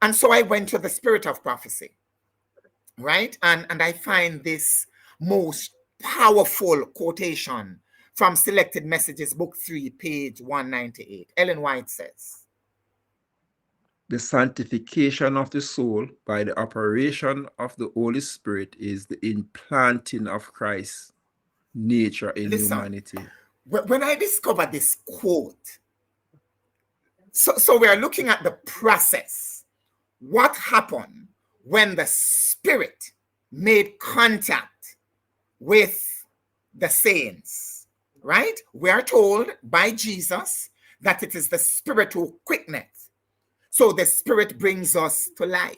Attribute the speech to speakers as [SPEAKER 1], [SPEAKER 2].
[SPEAKER 1] And so I went to the Spirit of Prophecy, right? And I find this most powerful quotation from Selected Messages, Book 3, page 198. Ellen White says,
[SPEAKER 2] The sanctification of the soul by the operation of the Holy Spirit is the implanting of Christ's nature in
[SPEAKER 1] listen,
[SPEAKER 2] humanity.
[SPEAKER 1] when I discovered this quote, so we are looking at the process. What happened when the Spirit made contact with the saints, right? We are told by Jesus that it is the Spirit who quickeneth. So the Spirit brings us to life.